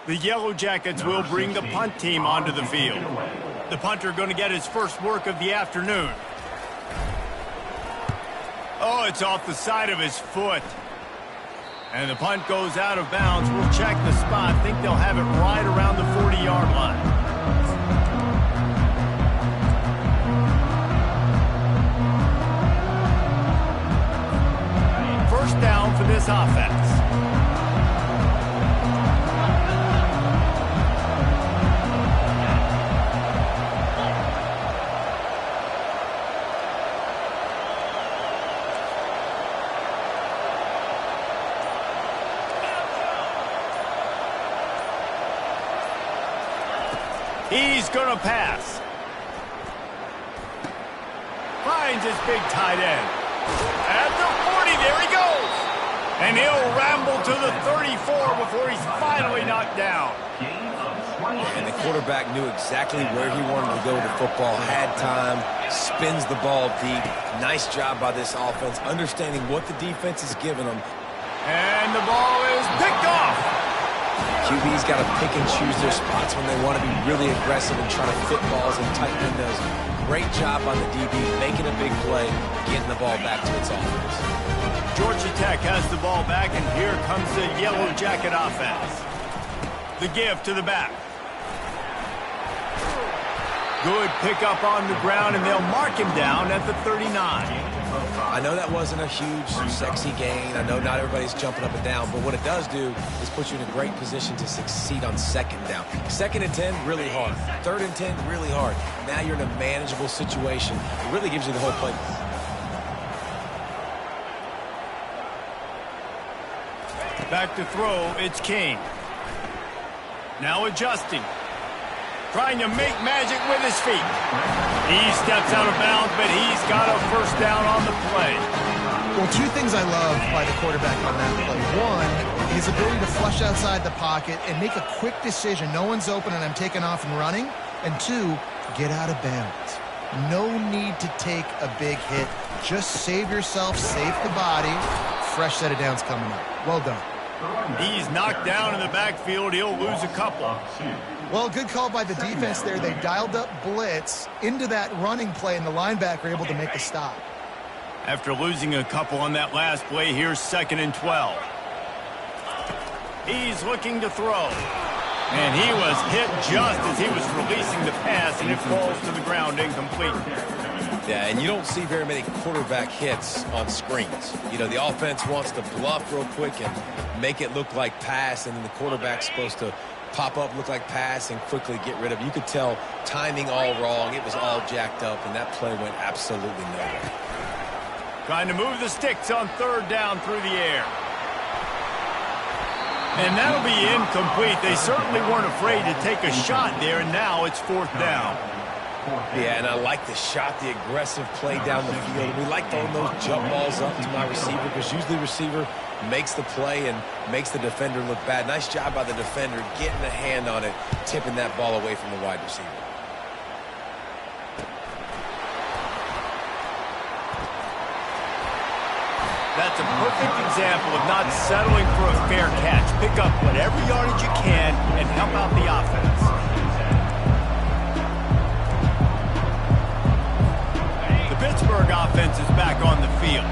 The Yellow Jackets will bring the punt team onto the field. The punter going to get his first work of the afternoon. Oh, it's off the side of his foot. And the punt goes out of bounds. We'll check the spot. Think they'll have it right around the 40-yard line. First down for this offense. He's going to pass. Finds his big tight end. At the 40, there he goes. And he'll ramble to the 34 before he's finally knocked down. And the quarterback knew exactly where he wanted to go with the football, had time, spins the ball deep. Nice job by this offense, understanding what the defense is giving them. And the ball is picked off. QB's got to pick and choose their spots when they want to be really aggressive and try to fit balls in tight windows. Great job on the DB, making a big play, getting the ball back to its offense. Georgia Tech has the ball back, and here comes the Yellow Jacket offense. The give to the back. Good pickup on the ground, and they'll mark him down at the 39. I know that wasn't a huge, sexy gain. I know not everybody's jumping up and down, but what it does do is put you in a great position to succeed on second down. Second and 10, really hard. Third and 10, really hard. Now you're in a manageable situation. It really gives you the whole play. Back to throw, it's King. Now adjusting. Trying to make magic with his feet. He steps out of bounds, but he's got a first down on the play. Well, two things I love by the quarterback on that play. One, his ability to flush outside the pocket and make a quick decision. No one's open and I'm taking off and running. And two, get out of bounds. No need to take a big hit. Just save yourself, save the body. Fresh set of downs coming up. Well done. He's knocked down in the backfield. He'll lose a couple. Well, good call by the defense there. They dialed up blitz into that running play, and the linebacker able to make a stop. After losing a couple on that last play, here's 2nd and 12. He's looking to throw. And he was hit just as he was releasing the pass, and it falls to the ground incomplete. Yeah, and you don't see very many quarterback hits on screens. You know, the offense wants to bluff real quick and make it look like pass, and then the quarterback's supposed to pop up, look like pass, and quickly get rid of it. You could tell timing all wrong. It was all jacked up, and that play went absolutely nowhere. Trying to move the sticks on 3rd down through the air. And that'll be incomplete. They certainly weren't afraid to take a shot there, and now it's 4th down. Yeah, and I like the shot, the aggressive play down the field. We like throwing those jump balls up to my receiver because usually the receiver makes the play and makes the defender look bad. Nice job by the defender getting a hand on it, tipping that ball away from the wide receiver. That's a perfect example of not settling for a fair catch. Pick up whatever yardage you can and help out the offense. The Pittsburgh offense is back on the field.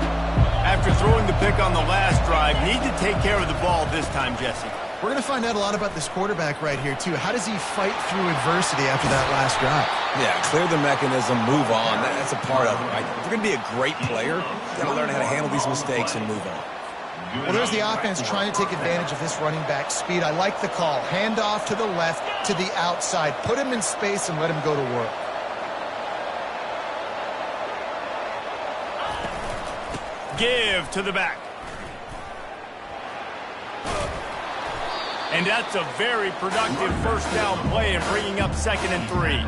After throwing the pick on the last drive, need to take care of the ball this time, Jesse. We're going to find out a lot about this quarterback right here, too. How does he fight through adversity after that last drive? Yeah, clear the mechanism, move on. That's a part of it, right? If you're going to be a great player, you got to learn how to handle these mistakes and move on. Well, there's the offense trying to take advantage of this running back speed. I like the call. Hand off to the left, to the outside. Put him in space and let him go to work. Give to the back. And that's a very productive first down play and bringing up 2nd and 3.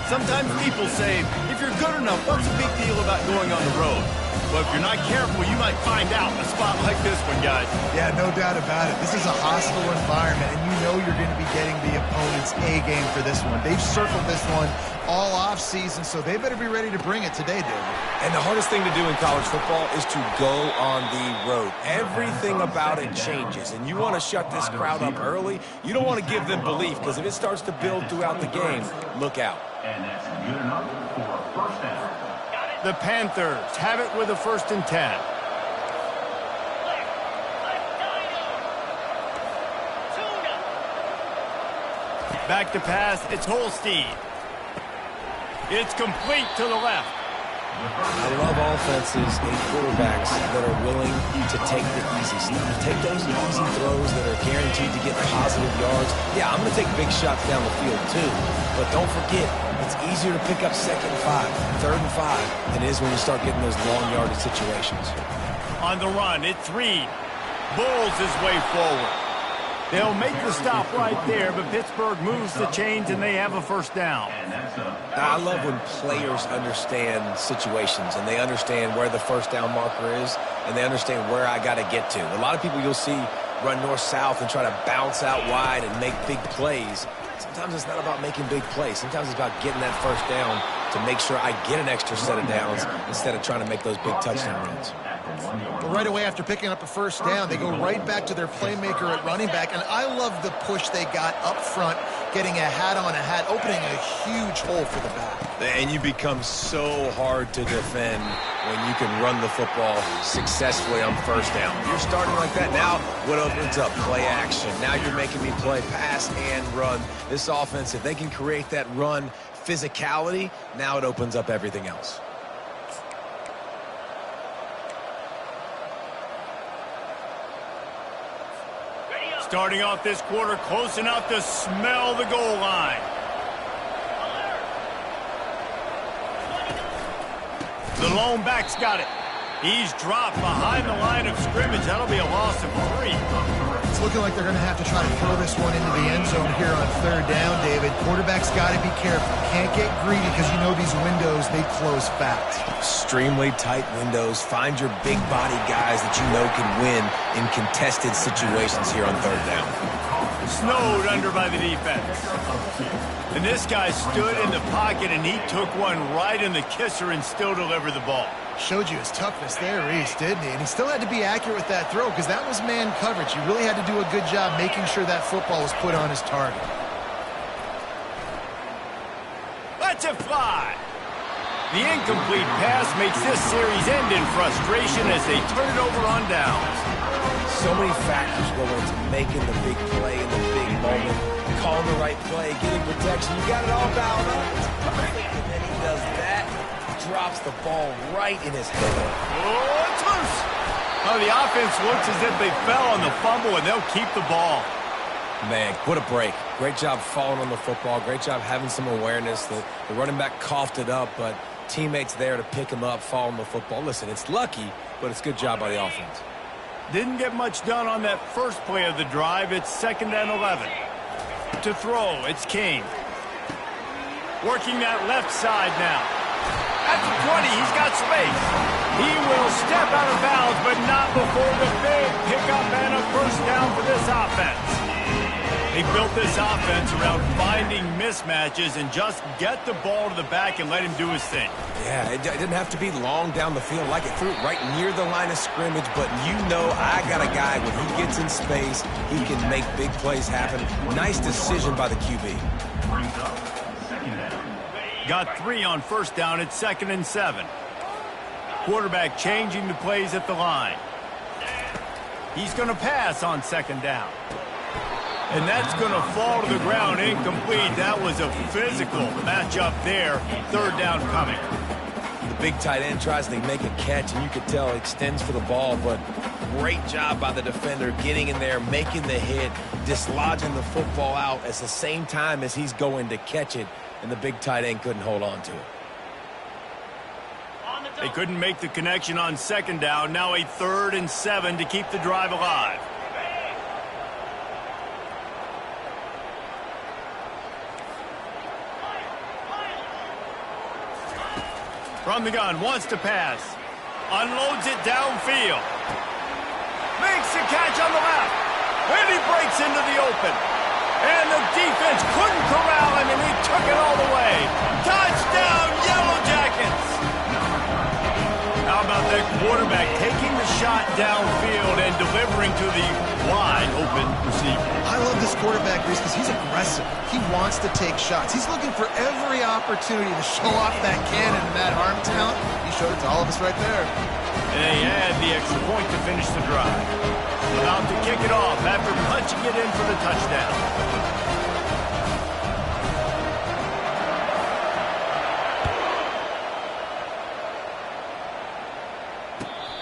Sometimes people say, if you're good enough, what's the big deal about going on the road? But if you're not careful, you might find out a spot like this one, guys. Yeah, no doubt about it. This is a hostile environment, and you know you're going to be getting the opponent's A game for this one. They've circled this one all off-season, so they better be ready to bring it today, David. And the hardest thing to do in college football is to go on the road. Everything about it changes, and you want to shut this crowd up early. You don't want to give them belief, because if it starts to build throughout the game, look out. And that's good enough for a first down. The Panthers have it with a 1st and 10. Back to pass, it's Holstein. It's complete to the left. I love offenses and quarterbacks that are willing to take the easy stuff. Take those easy throws that are guaranteed to get positive yards. Yeah, I'm going to take big shots down the field too. But don't forget, it's easier to pick up 2nd and 5, 3rd and 5 than it is when you start getting those long yardage situations. On the run, it's Reed. Bulls his way forward. They'll make the stop right there, but Pittsburgh moves the chains and they have a 1st down. I love when players understand situations and they understand where the 1st down marker is and they understand where I got to get to. A lot of people you'll see run north-south and try to bounce out wide and make big plays. Sometimes it's not about making big plays. Sometimes it's about getting that 1st down to make sure I get an extra set of downs instead of trying to make those big touchdown runs. Well, right away after picking up a 1st down, they go right back to their playmaker at running back, and I love the push they got up front, getting a hat on a hat, opening a huge hole for the back. And you become so hard to defend when you can run the football successfully on 1st down. If you're starting like that now, what opens up? Play action. Now you're making me play pass and run. This offense, if they can create that run physicality, now it opens up everything else. Starting off this quarter close enough to smell the goal line. The lone back's got it. He's dropped behind the line of scrimmage. That'll be a loss of 3. It's looking like they're going to have to try to throw this one into the end zone here on 3rd down, David. Quarterback's got to be careful. Can't get greedy because you know these windows, they close fast. Extremely tight windows. Find your big body guys that you know can win in contested situations here on 3rd down. Snowed under by the defense. And this guy stood in the pocket and he took one right in the kisser and still delivered the ball. Showed you his toughness there, Reese, didn't he? And he still had to be accurate with that throw because that was man coverage. He really had to do a good job making sure that football was put on his target. Let's it fly. The incomplete pass makes this series end in frustration as they turn it over on downs. So many factors go into making the big play in the big moment. Calling the right play, getting protection. You got it all dialed up. It's perfect. And then he does that. Drops the ball right in his head. Oh, it's loose. Oh, the offense looks as if they fell on the fumble, and they'll keep the ball. Man, what a break. Great job falling on the football. Great job having some awareness. The running back coughed it up, but teammates there to pick him up, fall on the football. Listen, it's lucky, but it's a good job by the offense. Didn't get much done on that first play of the drive. It's 2nd and 11. To throw, it's King. Working that left side now. At the 20, he's got space. He will step out of bounds, but not before the big pickup and a 1st down for this offense. They built this offense around finding mismatches and just get the ball to the back and let him do his thing. Yeah, it didn't have to be long down the field. Like it threw it right near the line of scrimmage, but you know I got a guy when he gets in space, he can make big plays happen. Nice decision by the QB. Got 3 on 1st down. It's 2nd and 7. Quarterback changing the plays at the line. He's going to pass on 2nd down. And that's going to fall to the ground incomplete. That was a physical matchup there. 3rd down coming. The big tight end tries to make a catch, and you could tell extends for the ball, but great job by the defender getting in there, making the hit, dislodging the football out at the same time as he's going to catch it, and the big tight end couldn't hold on to it. They couldn't make the connection on 2nd down. Now a 3rd and 7 to keep the drive alive. From the gun, wants to pass. Unloads it downfield. Makes the catch on the left. And he breaks into the open. And the defense couldn't corral him, and he took it all the way. Touchdown, Yellow Jackets! How about that quarterback taking the shot downfield and delivering to the wide-open receiver? I love this quarterback, Reese, because he's aggressive. He wants to take shots. He's looking for every opportunity to show off that cannon and that arm talent. He showed it to all of us right there. And they add the extra point to finish the drive. About to kick it off after punching it in for the touchdown.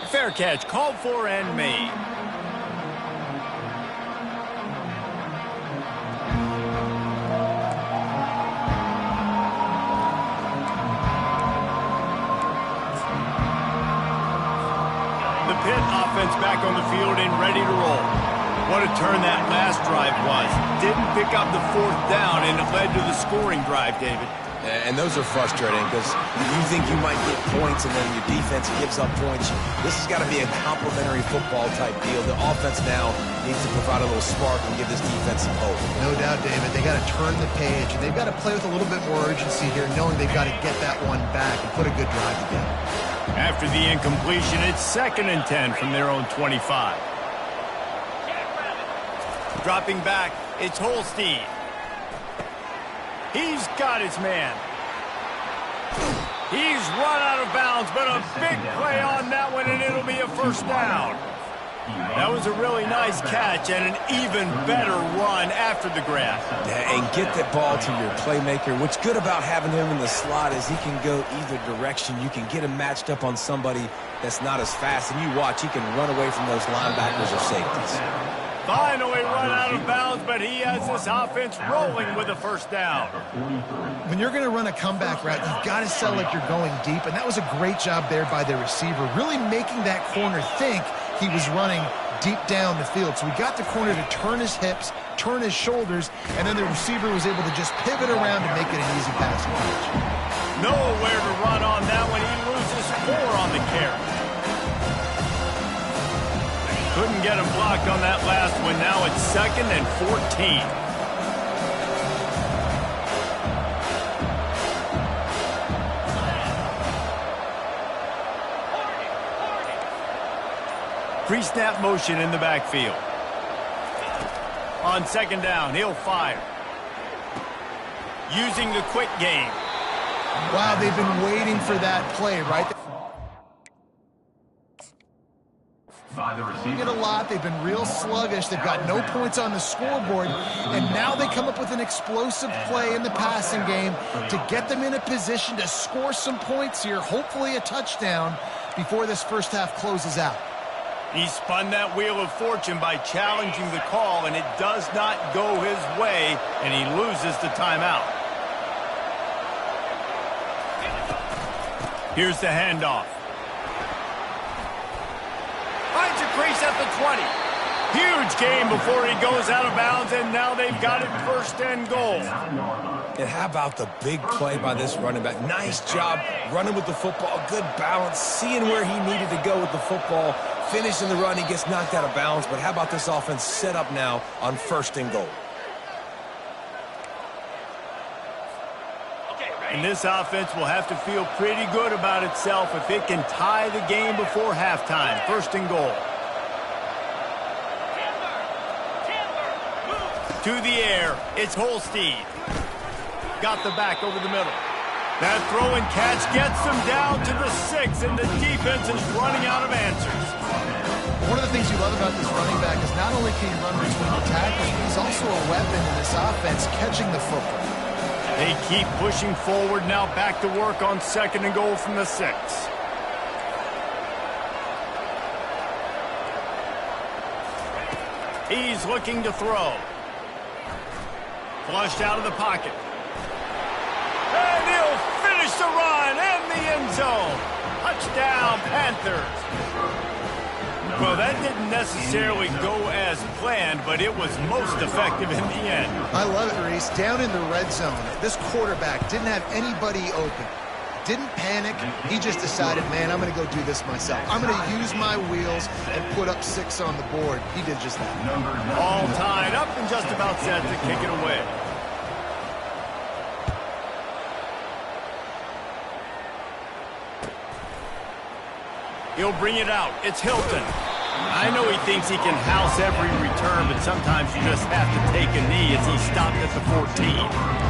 Fair catch called for and made. The Pitt offense back on the field and ready to roll. What a turn that last drive was. Didn't pick up the fourth down, and it led to the scoring drive, David. And those are frustrating because you think you might get points and then your defense gives up points. This has got to be a complementary football type deal. The offense now needs to provide a little spark and give this defense some hope. No doubt, David. They got to turn the page, and they've got to play with a little bit more urgency here, knowing they've got to get that one back and put a good drive together. After the incompletion, it's 2nd and 10 from their own 25. Dropping back, it's Holstein. He's got his man. He's run out of bounds, but a big play on that one, and it'll be a first down. That was a really nice catch and an even better run after the grab. And get that ball to your playmaker. What's good about having him in the slot is he can go either direction. You can get him matched up on somebody that's not as fast, and you watch, he can run away from those linebackers or safeties. Finally run out of bounds, but he has this offense rolling with a first down. When you're going to run a comeback route, you've got to sell like you're going deep, and that was a great job there by the receiver, really making that corner think he was running deep down the field. So we got the corner to turn his hips, turn his shoulders, and then the receiver was able to just pivot around and make it an easy passing catch. Nowhere to run on that one. He loses 4 on the carry. Couldn't get him blocked on that last one. Now it's 2nd and 14. Pre-snap motion in the backfield. On 2nd down, he'll fire. Using the quick game. Wow, they've been waiting for that play, right? Get a lot. They've been real sluggish. They've got no points on the scoreboard, and now they come up with an explosive play in the passing game to get them in a position to score some points here, hopefully a touchdown before this first half closes out. He spun that wheel of fortune by challenging the call, and it does not go his way, and he loses the timeout. Here's the handoff. Finds a crease at the 20. Huge gain before he goes out of bounds, and now they've got it 1st and goal. And how about the big play by this running back? Nice job running with the football, good balance, seeing where he needed to go with the football, finishing the run. He gets knocked out of bounds, but how about this offense set up now on 1st and goal? And this offense will have to feel pretty good about itself if it can tie the game before halftime. 1st and goal. To the air, it's Holstein. Got the back over the middle. That throw and catch gets them down to the 6, and the defense is running out of answers. One of the things you love about this running back is not only can he run between the tackles, but he's also a weapon in this offense, catching the football. They keep pushing forward, now back to work on 2nd and goal from the 6. He's looking to throw. Flushed out of the pocket. And he'll finish the run in the end zone. Touchdown, Panthers. Well, that didn't necessarily go as planned, but it was most effective in the end. I love it, Reese. Down in the red zone, this quarterback didn't have anybody open. Didn't panic. He just decided, man, I'm going to go do this myself. I'm going to use my wheels and put up 6 on the board. He did just that. All tied up and just about set to kick it away. He'll bring it out. It's Hilton. I know he thinks he can house every return, but sometimes you just have to take a knee as he stopped at the 14.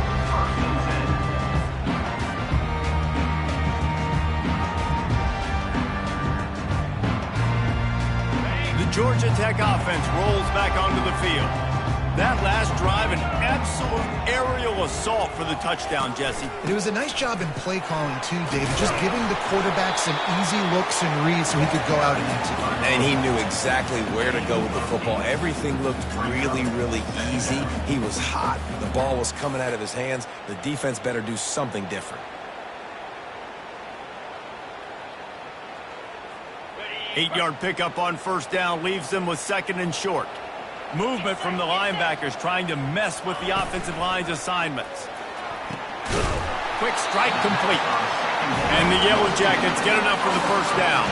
Georgia Tech offense rolls back onto the field. That last drive, an absolute aerial assault for the touchdown, Jesse. And it was a nice job in play calling, too, David, just giving the quarterback some easy looks and reads so he could go out and execute. And he knew exactly where to go with the football. Everything looked really, really easy. He was hot. The ball was coming out of his hands. The defense better do something different. 8-yard pickup on first down leaves them with 2nd and short. Movement from the linebackers trying to mess with the offensive line's assignments. Quick strike complete. And the Yellow Jackets get enough for the first down.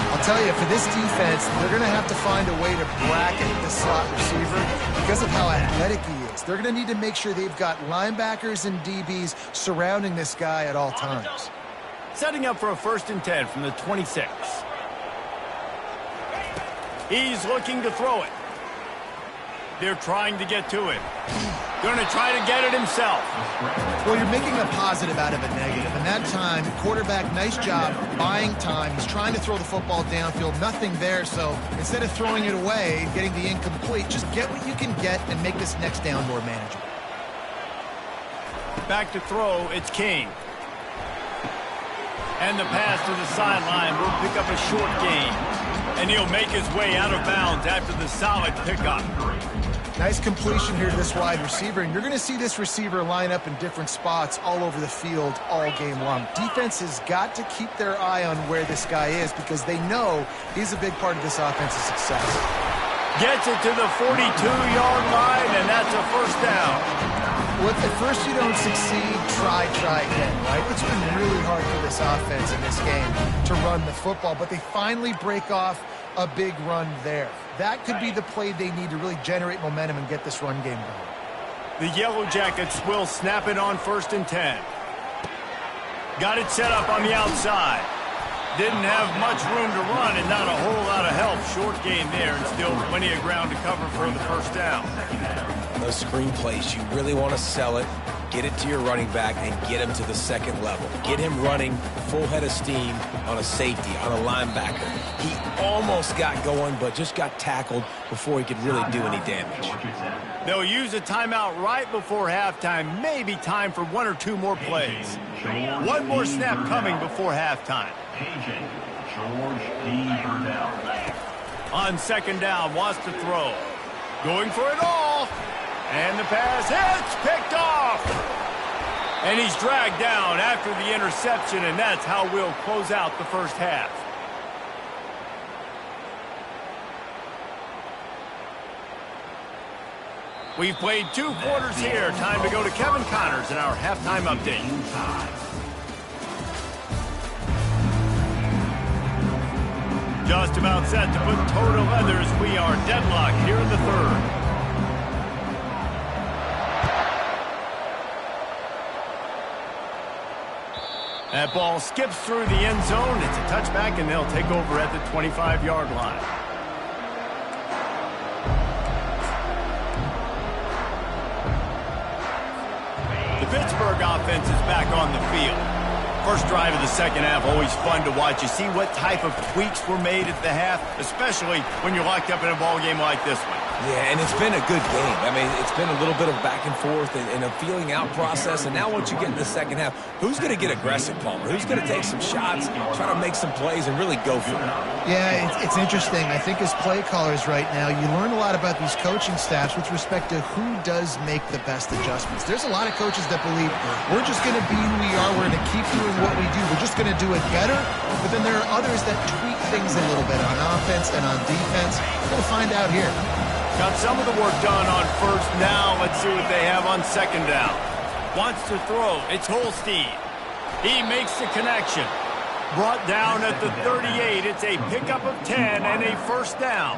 I'll tell you, for this defense, they're going to have to find a way to bracket the slot receiver because of how athletic he is. They're going to need to make sure they've got linebackers and DBs surrounding this guy at all times. Setting up for a 1st and 10 from the 26. He's looking to throw it. They're trying to get to him. Going to try to get it himself. Well, you're making a positive out of a negative. And that time, quarterback, nice job buying time. He's trying to throw the football downfield. Nothing there. So instead of throwing it away, getting the incomplete, just get what you can get and make this next down more manageable. Back to throw, it's King. And the pass to the sideline will pick up a short gain. And he'll make his way out of bounds after the solid pickup. Nice completion here to this wide receiver, and you're going to see this receiver line up in different spots all over the field all game long. Defense has got to keep their eye on where this guy is because they know he's a big part of this offense's success. Gets it to the 42-yard line, and that's a first down. Well, at first you don't succeed, try again, right? It's been really hard for this offense in this game to run the football, but they finally break off a big run there. That could be the play they need to really generate momentum and get this run game going. The Yellow Jackets will snap it on 1st and 10. Got it set up on the outside. Didn't have much room to run and not a whole lot of help. Short gain there and still plenty of ground to cover for the first down. Those screen plays, you really want to sell it, get it to your running back, and get him to the 2nd level. Get him running full head of steam on a safety, on a linebacker. He almost got going, but just got tackled before he could really do any damage. They'll use a timeout right before halftime. Maybe time for 1 or 2 more plays. One more snap coming before halftime. On 2nd down, wants to throw. Going for it all. And the pass hits, picked off. And he's dragged down after the interception, and that's how we'll close out the first half. We've played 2 quarters here. Time to go to Kevin Connors in our halftime update. Just about set to put toe to leather as we are deadlocked here in the 3rd. That ball skips through the end zone. It's a touchback, and they'll take over at the 25-yard line. The Pittsburgh offense is back on the field. First drive of the 2nd half, always fun to watch. You see what type of tweaks were made at the half, especially when you're locked up in a ball game like this one. Yeah, and it's been a good game. I mean, it's been a little bit of back and forth and a feeling out process. And now once you get in the 2nd half, who's going to get aggressive, Palmer? Who's going to take some shots, try to make some plays, and really go for it? Yeah, it's interesting. I think as play callers right now, you learn a lot about these coaching staffs with respect to who does make the best adjustments. There's a lot of coaches that believe we're just going to be who we are. We're going to keep doing what we do. We're just going to do it better. But then there are others that tweak things a little bit on offense and on defense. We'll find out here. Got some of the work done on 1st. Now let's see what they have on 2nd down. Wants to throw. It's Holstein. He makes the connection. Brought down at the 38. It's a pickup of 10 and a first down.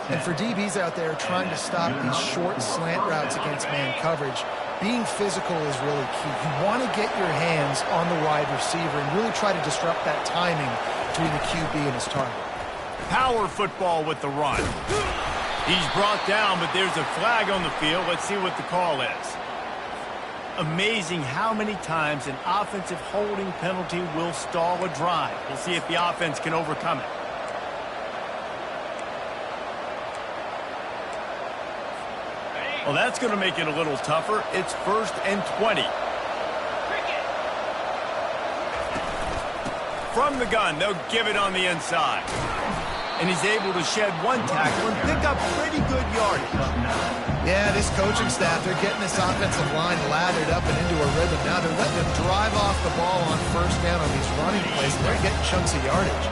And for DBs out there trying to stop these short slant routes against man coverage, being physical is really key. You want to get your hands on the wide receiver and really try to disrupt that timing between the QB and his target. Power football with the run. He's brought down, but there's a flag on the field. Let's see what the call is. Amazing how many times an offensive holding penalty will stall a drive. We'll see if the offense can overcome it. Well, that's going to make it a little tougher. It's 1st and 20. From the gun, they'll give it on the inside. And he's able to shed one tackle and pick up pretty good yardage. Yeah, this coaching staff, they're getting this offensive line lathered up and into a rhythm. Now they're letting them drive off the ball on first down on these running plays, and they're getting chunks of yardage.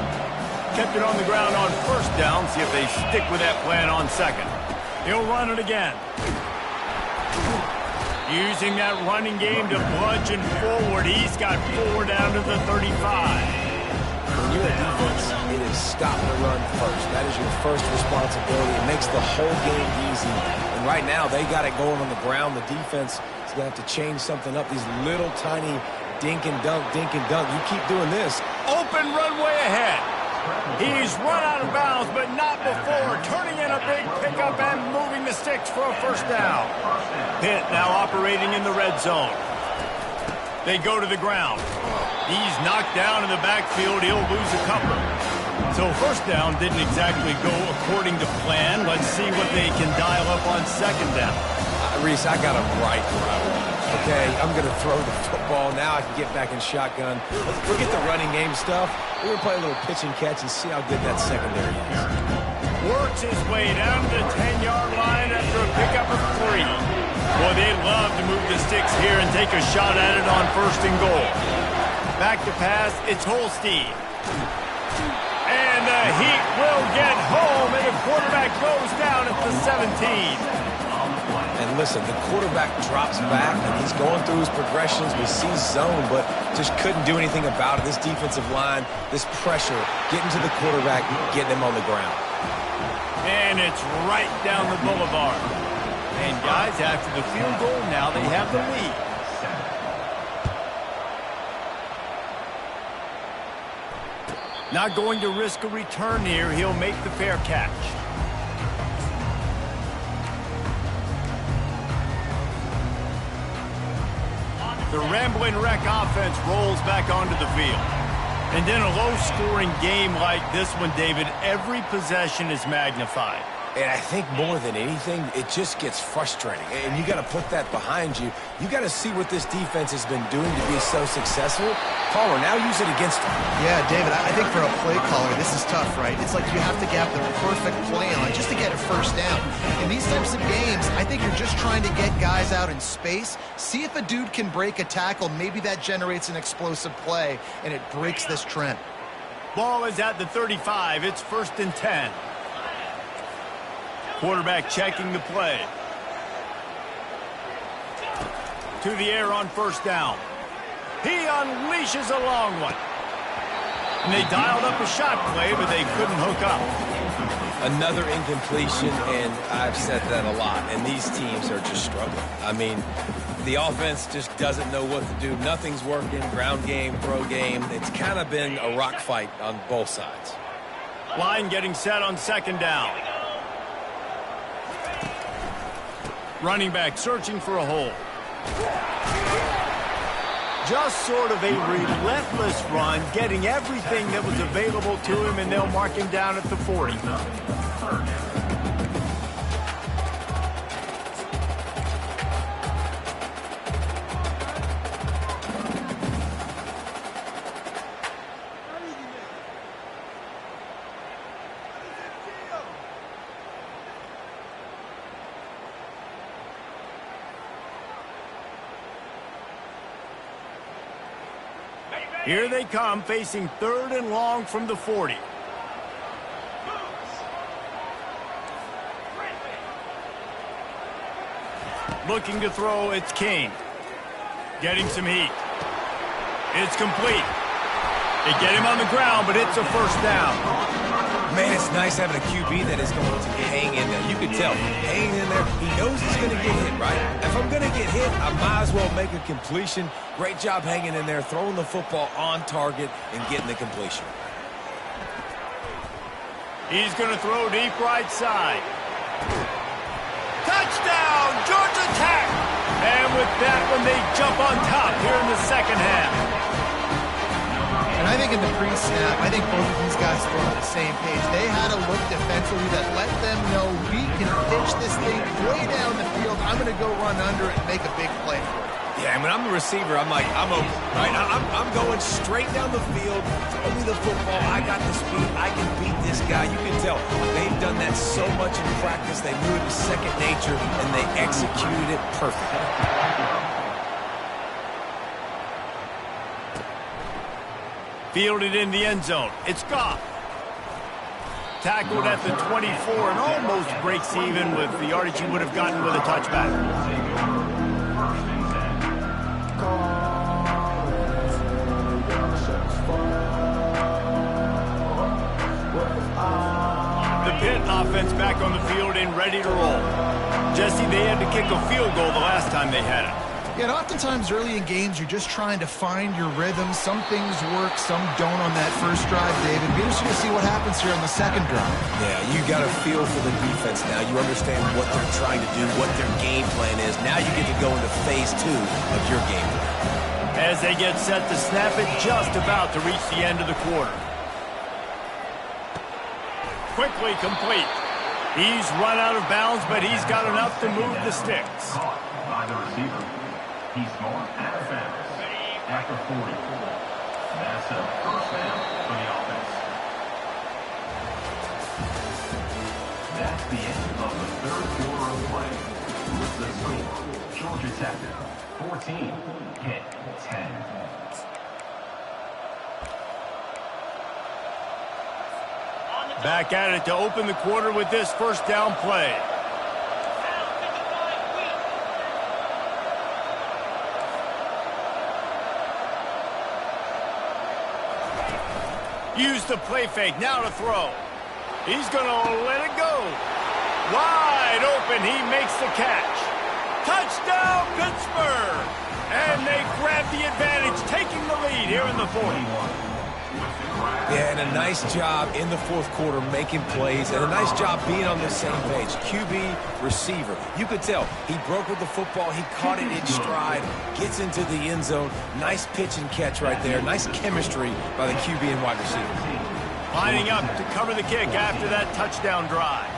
Kept it on the ground on first down. See if they stick with that plan on second. He'll run it again. Using that running game to bludgeon forward. He's got 4 down to the 35. When you're a defense, it is stop the run first. That is your first responsibility. It makes the whole game easy. And right now, they got it going on the ground. The defense is going to have to change something up. These little tiny dink and dunk, dink and dunk. You keep doing this. Open runway ahead. He's run out of bounds, but not before. Turning in a big pickup and moving the sticks for a first down. Pitt now operating in the red zone. They go to the ground. He's knocked down in the backfield. He'll lose a couple. So first down didn't exactly go according to plan. Let's see what they can dial up on second down. Reese, I got him right where I want him. Okay, I'm going to throw the football. Now I can get back in shotgun. Forget the running game stuff. We're going to play a little pitch and catch and see how good that secondary is. Works his way down to the 10-yard line after a pickup of 3. Boy, they'd love to move the sticks here and take a shot at it on first and goal. Back to pass, it's Holstein. And the Heat will get home, and the quarterback goes down at the 17. And listen, the quarterback drops back, and he's going through his progressions. We see zone, but just couldn't do anything about it. This defensive line, this pressure, getting to the quarterback, getting him on the ground. And it's right down the boulevard. And guys, after the field goal, now they have the lead. Not going to risk a return here. He'll make the fair catch. The Rambling Wreck offense rolls back onto the field. And in a low-scoring game like this one, David, every possession is magnified. And I think more than anything, it just gets frustrating. And you got to put that behind you. You got to see what this defense has been doing to be so successful. Caller, now use it against them. Yeah, David, I think for a play caller, this is tough, right? It's like you have to get the perfect play on just to get a first down. In these types of games, I think you're just trying to get guys out in space, see if a dude can break a tackle. Maybe that generates an explosive play, and it breaks this trend. Ball is at the 35. It's 1st and 10. Quarterback checking the play. To the air on first down. He unleashes a long one. And they dialed up a shot play, but they couldn't hook up. Another incompletion, and I've said that a lot, and these teams are just struggling. I mean, the offense just doesn't know what to do. Nothing's working, ground game, throw game. It's kind of been a rock fight on both sides. Line getting set on second down. Running back searching for a hole. Just sort of a relentless run, getting everything that was available to him, and they'll mark him down at the 40. Here they come, facing 3rd and long from the 40. Looking to throw, it's King. Getting some heat. It's complete. They get him on the ground, but it's a first down. Man, it's nice having a QB that is going to hang in there. You can tell, hanging in there, he knows he's going to get hit, right? If I'm going to get hit, I might as well make a completion. Great job hanging in there, throwing the football on target and getting the completion. He's going to throw deep right side. Touchdown, Georgia Tech! And with that one, they jump on top here in the second half. And I think in the pre-snap, I think both of these guys were on the same page. They had a look defensively that let them know we can pitch this thing way down the field. I'm going to go run under it and make a big play for it. Yeah, and when I'm the receiver, I'm like, I'm open, right? I'm going straight down the field. Throw me the football. I got the speed. I can beat this guy. You can tell they've done that so much in practice. They knew it was second nature, and they executed it perfectly. Fielded in the end zone. It's Goff. Tackled at the 24 and almost breaks even with the yardage he would have gotten with a touchback. The Pitt offense back on the field and ready to roll. Jesse, they had to kick a field goal the last time they had it. Yeah, and oftentimes early in games, you're just trying to find your rhythm. Some things work, some don't on that first drive, David. Be interesting to see what happens here on the second drive. Yeah, you got a feel for the defense now. You understand what they're trying to do, what their game plan is. Now you get to go into phase 2 of your game plan. As they get set to snap it, just about to reach the end of the quarter. Quickly complete. He's run out of bounds, but he's got enough to move the sticks. Caught by the receiver. He's marked out of bounds at the 44. That's a first down for the offense. That's the end of the third quarter of play. With the score, Georgia Tech 14, Pitt 10. Back at it to open the quarter with this first down play. Use the play fake, now to throw. He's going to let it go. Wide open, he makes the catch. Touchdown, Pittsburgh! And they grab the advantage, taking the lead here in the fourth. Yeah, and a nice job in the fourth quarter making plays, and a nice job being on the same page. QB, receiver. You could tell he broke with the football. He caught it in stride, gets into the end zone. Nice pitch and catch right there. Nice chemistry by the QB and wide receiver. Lining up to cover the kick after that touchdown drive.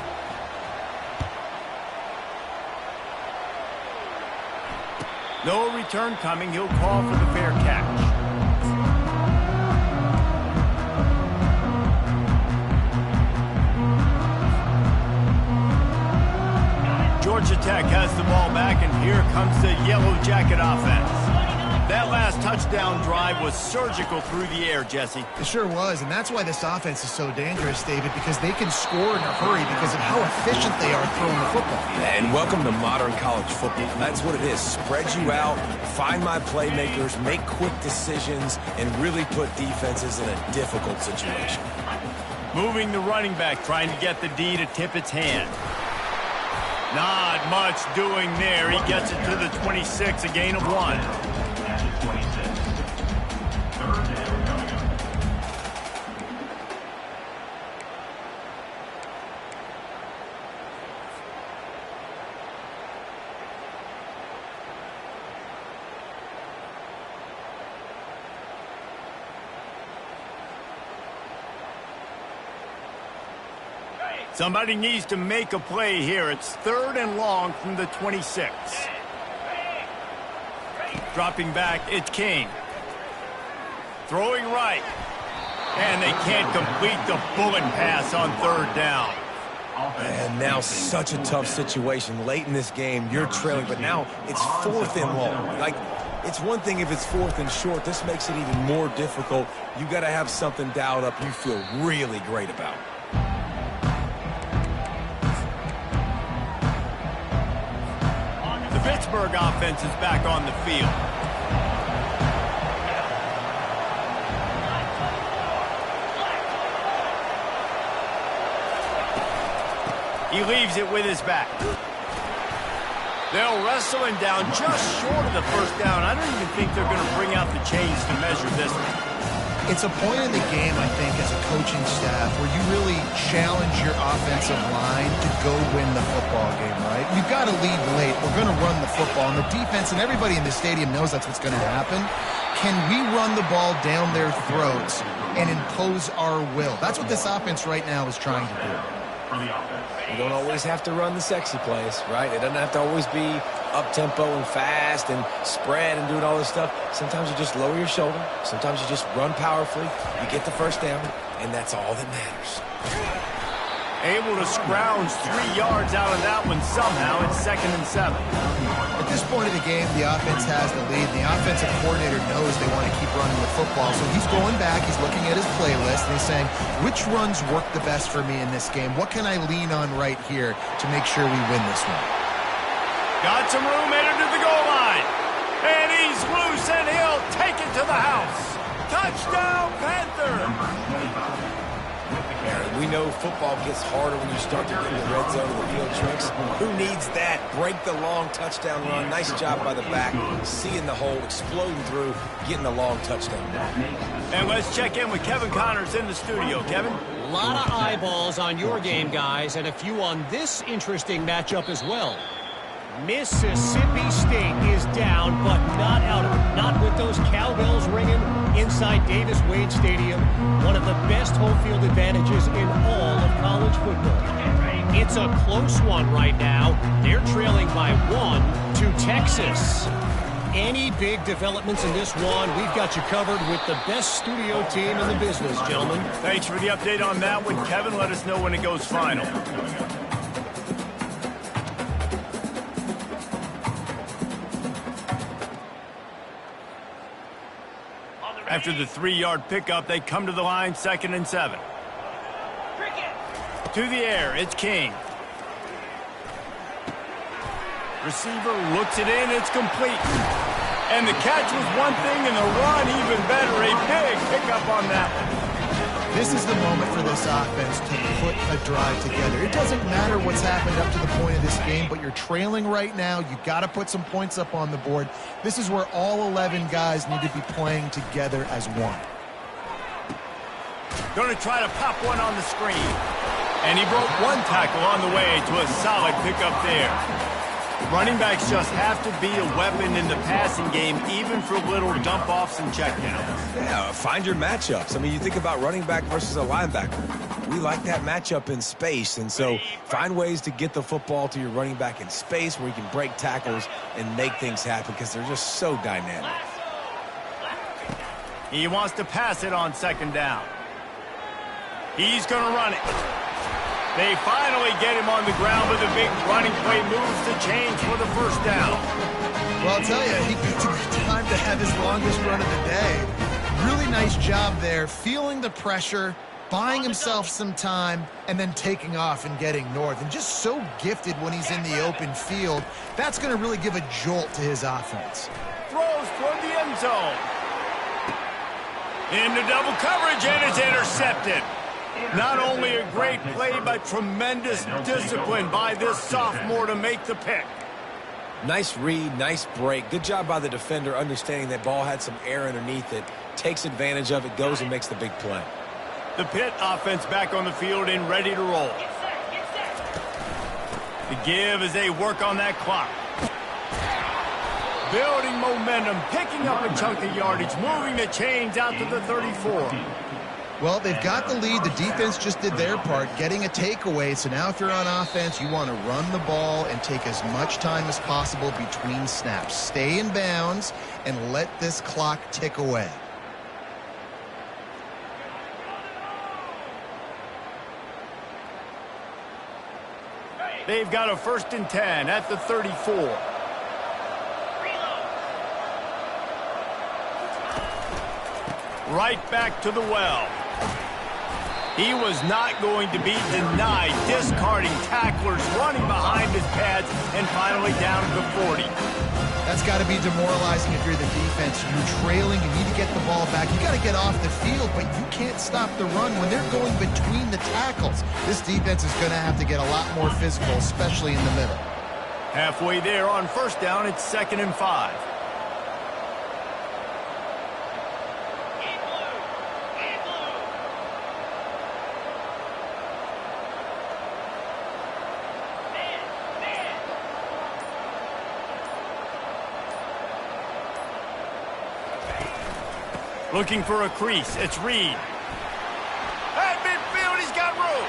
No return coming. He'll call for the fair catch. Georgia Tech has the ball back, and here comes the Yellow Jacket offense. That last touchdown drive was surgical through the air, Jesse. It sure was, and that's why this offense is so dangerous, David, because they can score in a hurry because of how efficient they are throwing the football. And welcome to modern college football. That's what it is. Spread you out, find my playmakers, make quick decisions, and really put defenses in a difficult situation. Moving the running back, trying to get the D to tip its hand. Not much doing there. He gets it to the 26, a gain of 1. At the 26. Third down coming up. Somebody needs to make a play here. It's third and long from the 26. Dropping back, it's Kane. Throwing right. And they can't complete the bullet pass on third down. And now such a tough situation. Late in this game, you're trailing, but now it's fourth and long. Like, it's one thing if it's fourth and short. This makes it even more difficult. You got to have something dialed up you feel really great about. The Pittsburgh offense is back on the field. He leaves it with his back. They'll wrestle him down just short of the first down. I don't even think they're going to bring out the chains to measure this one. It's a point in the game, I think, as a coaching staff where you really challenge your offensive line to go win the football game, right? We've got to lead late. We're going to run the football. And the defense and everybody in the stadium knows that's what's going to happen. Can we run the ball down their throats and impose our will? That's what this offense right now is trying to do. You don't always have to run the sexy plays, right? It doesn't have to always be up-tempo and fast and spread and doing all this stuff. Sometimes you just lower your shoulder. Sometimes you just run powerfully. You get the first down, and that's all that matters. Able to scrounge 3 yards out of that one somehow. It's 2nd and 7. At this point of the game, the offense has the lead. The offensive coordinator knows they want to keep running the football. So he's going back, he's looking at his playlist, and he's saying, which runs work the best for me in this game? What can I lean on right here to make sure we win this one? Got some room, headed to the goal line. And he's loose, and he'll take it to the house. Touchdown, Panther! We know football gets harder when you start to get in the red zone of the field tricks. Who needs that? Break the long touchdown run. Nice job by the back. Seeing the hole, exploding through, getting a long touchdown. And let's check in with Kevin Connors in the studio. Kevin? A lot of eyeballs on your game, guys, and a few on this interesting matchup as well. Mississippi State is down, but not out of it. Not with those cowbells ringing inside Davis-Wade Stadium, one of the best home field advantages in all of college football. It's a close one right now. They're trailing by 1 to Texas. Any big developments in this one, we've got you covered with the best studio team in the business, gentlemen. Thanks for the update on that one, Kevin. Let us know when it goes final. After the 3-yard pickup, they come to the line, 2nd and 7. To the air, it's King. Receiver looks it in, it's complete. And the catch was one thing, and the run even better. A big pickup on that one. This is the moment for this offense to put a drive together. It doesn't matter what's happened up to the point of this game, but you're trailing right now. You've got to put some points up on the board. This is where all 11 guys need to be playing together as one. Going to try to pop one on the screen. And he broke one tackle on the way to a solid pickup there. Running backs just have to be a weapon in the passing game, even for little dump-offs and checkdowns. Yeah, find your matchups. I mean, you think about running back versus a linebacker. We like that matchup in space, and so find ways to get the football to your running back in space where you can break tackles and make things happen because they're just so dynamic. He wants to pass it on 2nd down. He's going to run it. They finally get him on the ground, but the big running play moves the chains for the first down. Well, I'll tell you, he took time to have his longest run of the day. Really nice job there, feeling the pressure, buying himself some time, and then taking off and getting north. And just so gifted when he's in the open field. That's going to really give a jolt to his offense. Throws toward the end zone. Into double coverage, and it's intercepted. Not only a great play, but tremendous discipline by this sophomore to make the pick. Nice read, nice break. Good job by the defender understanding that ball had some air underneath it. Takes advantage of it, goes and makes the big play. The Pitt offense back on the field and ready to roll. The give as they work on that clock. Building momentum, picking up a chunk of yardage, moving the chains out to the 34. Well, they've got the lead. The defense just did their part, getting a takeaway. So now if you're on offense, you want to run the ball and take as much time as possible between snaps. Stay in bounds and let this clock tick away. They've got a 1st and 10 at the 34. Right back to the well. He was not going to be denied, discarding tacklers, running behind his pads, and finally down to the 40. That's got to be demoralizing if you're the defense. You're trailing, you need to get the ball back. You got to get off the field, but you can't stop the run when they're going between the tackles. This defense is going to have to get a lot more physical, especially in the middle. Halfway there on first down, it's 2nd and 5. Looking for a crease. It's Reed. At midfield, he's got room.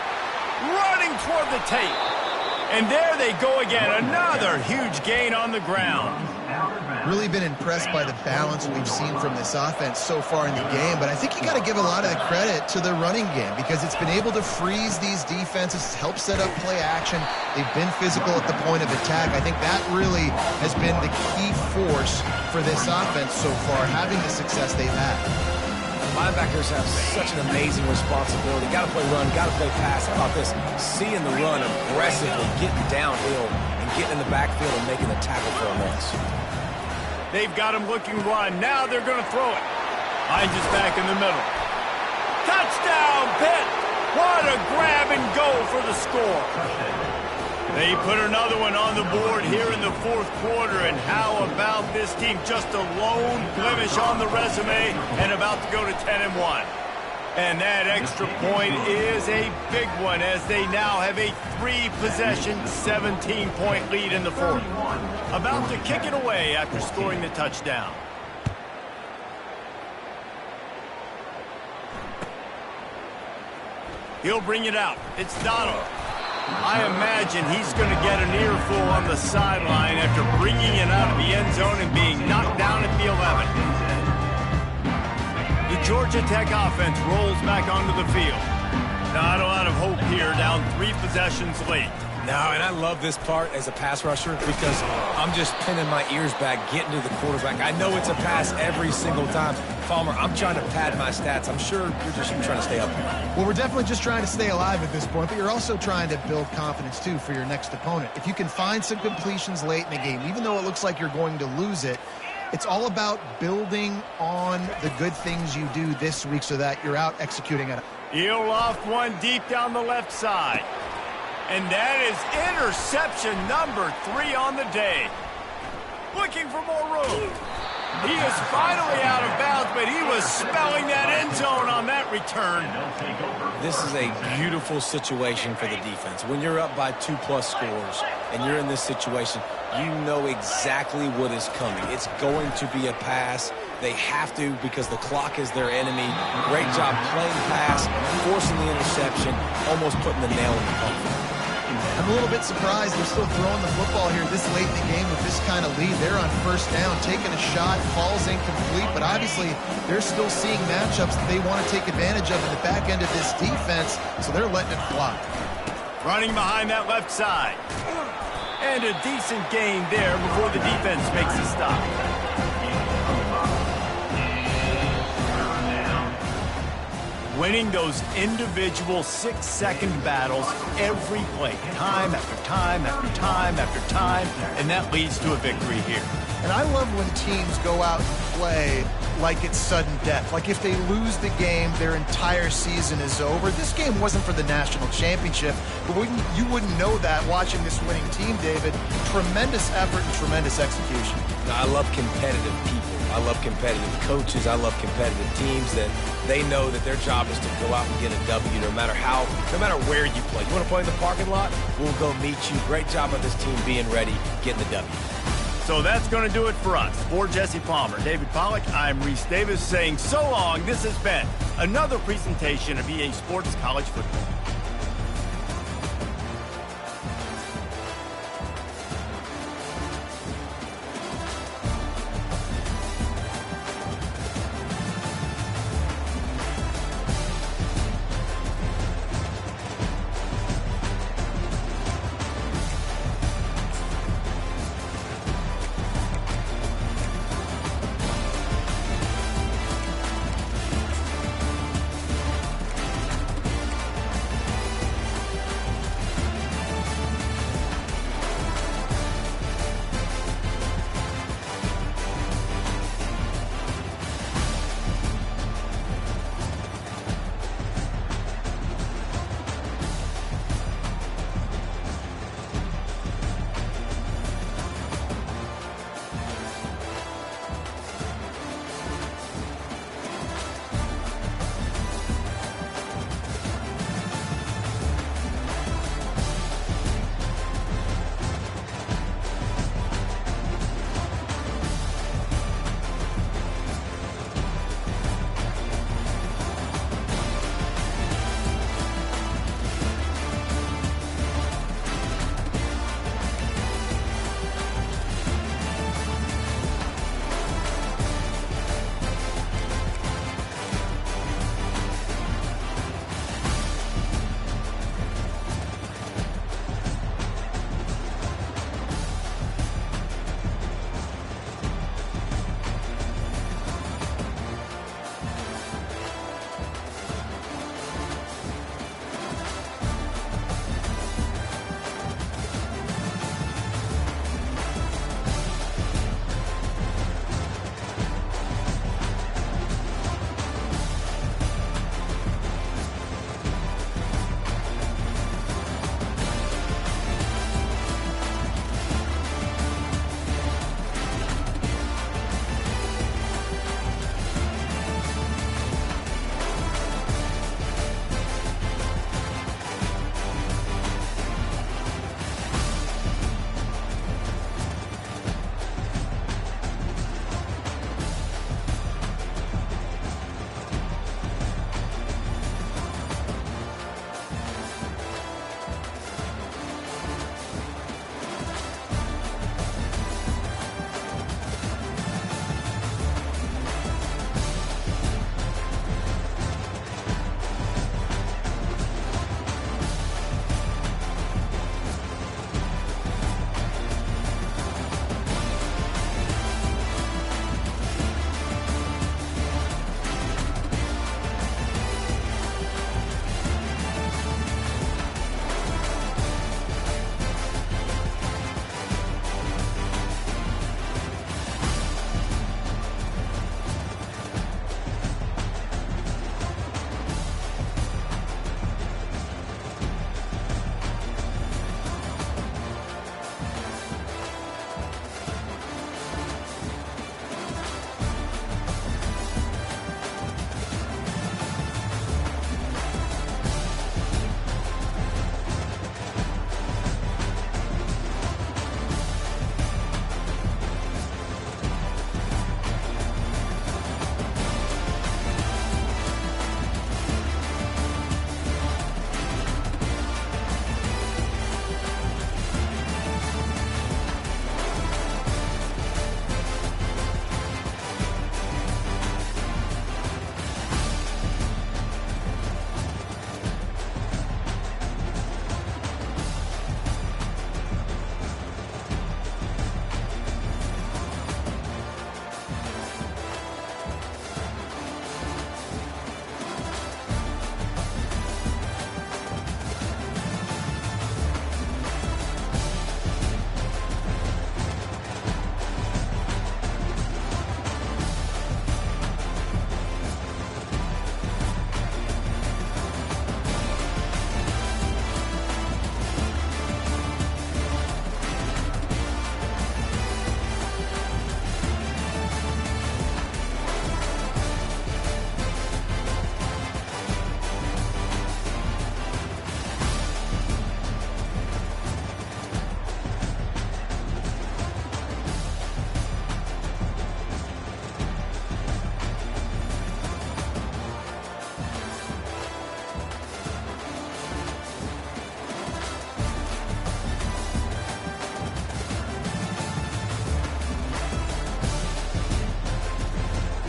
Running toward the tape. And there they go again. Another huge gain on the ground. Really been impressed by the balance we've seen from this offense so far in the game, but I think you got to give a lot of the credit to the running game because it's been able to freeze these defenses, help set up play action. They've been physical at the point of attack. I think that really has been the key force for this offense so far, having the success they've had. Linebackers have such an amazing responsibility. Got to play run, got to play pass. How about this? Seeing the run aggressively, getting downhill, and getting in the backfield and making a tackle for a loss. They've got him looking run. Now they're going to throw it. Hines is back in the middle. Touchdown, Pitt! What a grab and go for the score. They put another one on the board here in the 4th quarter, and how about this team? Just a lone blemish on the resume and about to go to 10-1. And that extra point is a big one as they now have a 3-possession, 17-point lead in the 4th. About to kick it away after scoring the touchdown. He'll bring it out. It's Donald. I imagine he's going to get an earful on the sideline after bringing it out of the end zone and being knocked down at the 11. The Georgia Tech offense rolls back onto the field. Not a lot of hope here, down 3 possessions late. No, and I love this part as a pass rusher because I'm just pinning my ears back, getting to the quarterback. I know it's a pass every single time. Palmer, I'm trying to pad my stats. I'm sure you're just trying to stay up here. Well, we're definitely just trying to stay alive at this point, but you're also trying to build confidence, too, for your next opponent. If you can find some completions late in the game, even though it looks like you're going to lose it, it's all about building on the good things you do this week so that you're out executing it. He'll loft one deep down the left side. And that is interception number 3 on the day. Looking for more room. He is finally out of bounds, but he was smelling that end zone on that return. This is a beautiful situation for the defense. When you're up by 2+ scores and you're in this situation, you know exactly what is coming. It's going to be a pass. They have to because the clock is their enemy. Great job playing pass, forcing the interception, almost putting the nail in the coffin. I'm a little bit surprised they're still throwing the football here this late in the game with this kind of lead. They're on first down, taking a shot, falls incomplete, but obviously they're still seeing matchups that they want to take advantage of in the back end of this defense, so they're letting it fly. Running behind that left side. And a decent gain there before the defense makes a stop. Winning those individual 6-second battles every play, time after time after time after time, and that leads to a victory here. And I love when teams go out and play like it's sudden death. Like if they lose the game, their entire season is over. This game wasn't for the national championship, but you wouldn't know that watching this winning team, David. Tremendous effort and tremendous execution. I love competitive people. I love competitive coaches. I love competitive teams that they know that their job is to go out and get a W no matter where you play. You want to play in the parking lot? We'll go meet you. Great job of this team being ready, getting the W. So that's going to do it for us. For Jesse Palmer, David Pollack, I'm Reese Davis saying so long. This has been another presentation of EA Sports College Football.